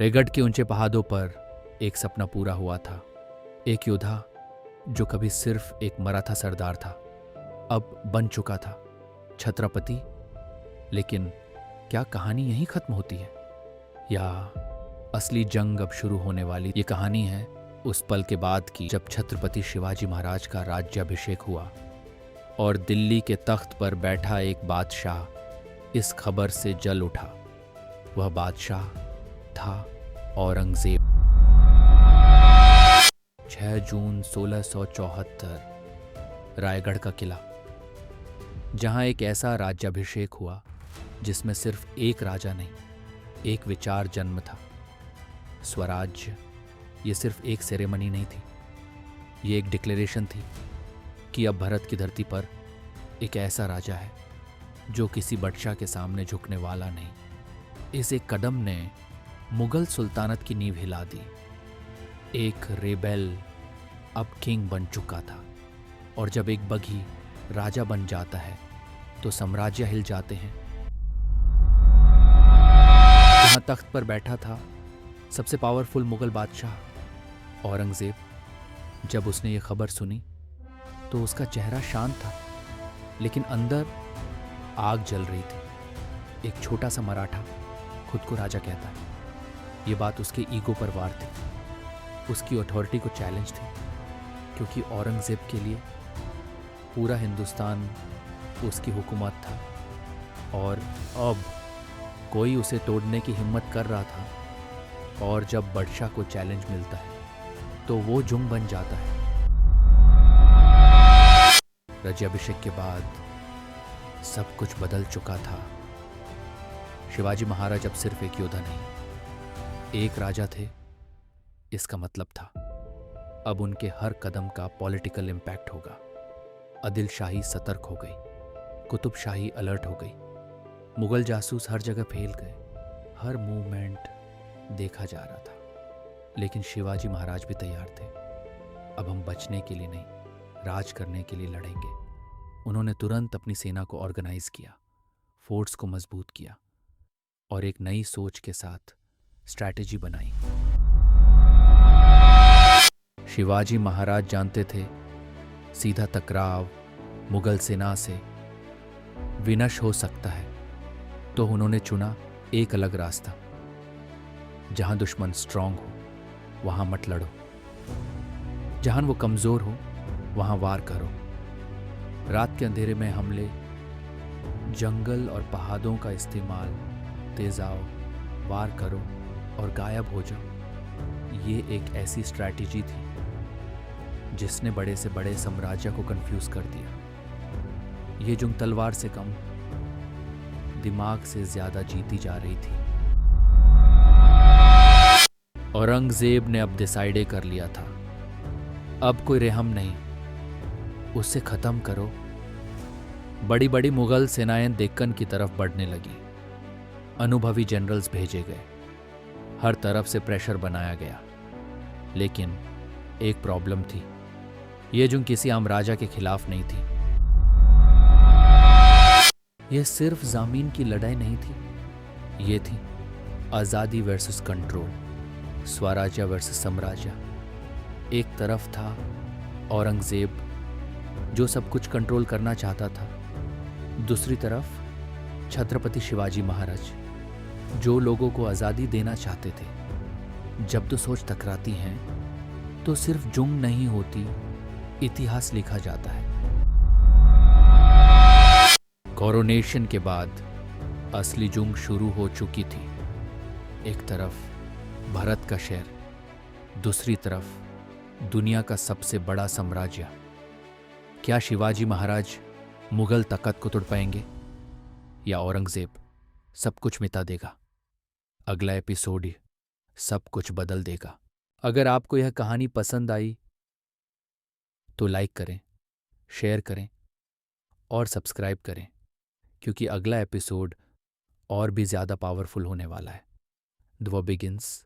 रेगढ़ के ऊंचे पहाड़ों पर एक सपना पूरा हुआ था। एक योद्धा जो कभी सिर्फ एक मराठा सरदार था, अब बन चुका था छत्रपति। लेकिन क्या कहानी यहीं खत्म होती है, या असली जंग अब शुरू होने वाली? ये कहानी है उस पल के बाद की जब छत्रपति शिवाजी महाराज का राज्याभिषेक हुआ और दिल्ली के तख्त पर बैठा एक बादशाह इस खबर से जल उठा। वह बादशाह था औरंगजेब। 6 जून 1674, रायगढ़ का किला, जहां एक ऐसा राज्याभिषेक हुआ जिसमें सिर्फ एक राजा नहीं, एक विचार जन्म था। स्वराज्य ये सिर्फ एक सेरेमनी नहीं थी, ये एक डिक्लेरेशन थी कि अब भारत की धरती पर एक ऐसा राजा है जो किसी बादशाह के सामने झुकने वाला नहीं। इस एक कदम ने मुगल सुल्तानत की नींव हिला दी। एक रेबेल अब किंग बन चुका था, और जब एक बघी राजा बन जाता है तो साम्राज्य हिल जाते हैं। जहां तख्त पर बैठा था सबसे पावरफुल मुगल बादशाह औरंगजेब, जब उसने ये खबर सुनी तो उसका चेहरा शांत था, लेकिन अंदर आग जल रही थी। एक छोटा सा मराठा खुद को राजा कहता है। ये बात उसके ईगो पर वार थी, उसकी अथॉरिटी को चैलेंज थी, क्योंकि औरंगजेब के लिए पूरा हिंदुस्तान उसकी हुकूमत था, और अब कोई उसे तोड़ने की हिम्मत कर रहा था। और जब बादशाह को चैलेंज मिलता है तो वो जुंग बन जाता है। राज्याभिषेक के बाद सब कुछ बदल चुका था। शिवाजी महाराज अब सिर्फ एक योद्धा नहीं, एक राजा थे। इसका मतलब था अब उनके हर कदम का पॉलिटिकल इम्पैक्ट होगा। आदिल शाही सतर्क हो गई, कुतुब शाही अलर्ट हो गई, मुगल जासूस हर जगह फैल गए, हर मूवमेंट देखा जा रहा था। लेकिन शिवाजी महाराज भी तैयार थे। अब हम बचने के लिए नहीं, राज करने के लिए लड़ेंगे। उन्होंने तुरंत अपनी सेना को ऑर्गेनाइज किया, फोर्स को मजबूत किया, और एक नई सोच के साथ स्ट्रैटेजी बनाई। शिवाजी महाराज जानते थे सीधा टकराव मुगल सेना से विनाश हो सकता है, तो उन्होंने चुना एक अलग रास्ता। जहां दुश्मन स्ट्रांग हो वहां मत लड़ो, जहां वो कमजोर हो वहां वार करो। रात के अंधेरे में हमले, जंगल और पहाड़ों का इस्तेमाल, तेज आओ, वार करो और गायब हो जाओ। ये एक ऐसी स्ट्रैटेजी थी जिसने बड़े से बड़े साम्राज्य को कंफ्यूज कर दिया। ये जंग तलवार से कम, दिमाग से ज्यादा जीती जा रही थी। औरंगजेब ने अब डिसाइड कर लिया था, अब कोई रहम नहीं, उसे खत्म करो। बड़ी बड़ी मुगल सेनाएं डेक्कन की तरफ बढ़ने लगी। अनुभवी जनरल्स भेजे गए, हर तरफ से प्रेशर बनाया गया। लेकिन एक प्रॉब्लम थी, यह जंग किसी आम राजा के खिलाफ नहीं थी। यह सिर्फ जमीन की लड़ाई नहीं थी, यह थी आजादी वर्सेस कंट्रोल, स्वराज्य वर्सेस साम्राज्य। एक तरफ था औरंगजेब जो सब कुछ कंट्रोल करना चाहता था, दूसरी तरफ छत्रपति शिवाजी महाराज जो लोगों को आजादी देना चाहते थे। जब दो सोच टकराती हैं तो सिर्फ जंग नहीं होती, इतिहास लिखा जाता है। कोरोनेशन के बाद असली जंग शुरू हो चुकी थी। एक तरफ भारत का शहर, दूसरी तरफ दुनिया का सबसे बड़ा साम्राज्य। क्या शिवाजी महाराज मुगल ताकत को तोड़ पाएंगे, या औरंगजेब सब कुछ मिटा देगा? अगला एपिसोड सब कुछ बदल देगा। अगर आपको यह कहानी पसंद आई तो लाइक करें, शेयर करें और सब्सक्राइब करें, क्योंकि अगला एपिसोड और भी ज्यादा पावरफुल होने वाला है। The war begins.